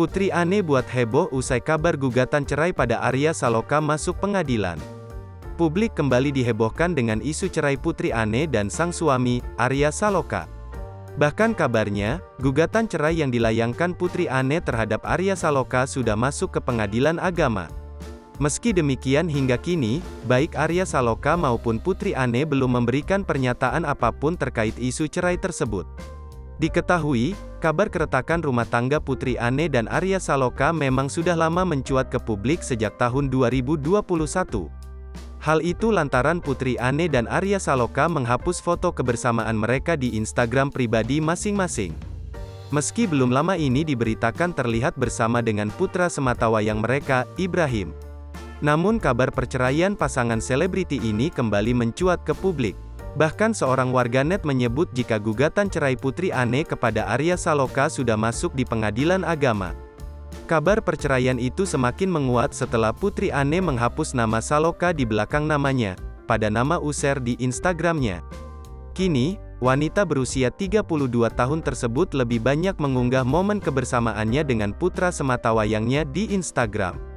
Putri Ane buat heboh usai kabar gugatan cerai pada Arya Saloka masuk pengadilan. Publik kembali dihebohkan dengan isu cerai Putri Ane dan sang suami, Arya Saloka. Bahkan kabarnya, gugatan cerai yang dilayangkan Putri Ane terhadap Arya Saloka sudah masuk ke pengadilan agama. Meski demikian hingga kini, baik Arya Saloka maupun Putri Ane belum memberikan pernyataan apapun terkait isu cerai tersebut. Diketahui, kabar keretakan rumah tangga Putri Ane dan Arya Saloka memang sudah lama mencuat ke publik sejak tahun 2021. Hal itu lantaran Putri Ane dan Arya Saloka menghapus foto kebersamaan mereka di Instagram pribadi masing-masing. Meski belum lama ini diberitakan terlihat bersama dengan putra sematawayang mereka, Ibrahim. Namun kabar perceraian pasangan selebriti ini kembali mencuat ke publik. Bahkan seorang warganet menyebut jika gugatan cerai Putri Ane kepada Arya Saloka sudah masuk di pengadilan agama. Kabar perceraian itu semakin menguat setelah Putri Ane menghapus nama Saloka di belakang namanya, pada nama user di Instagramnya. Kini, wanita berusia 32 tahun tersebut lebih banyak mengunggah momen kebersamaannya dengan putra sematawayangnya di Instagram.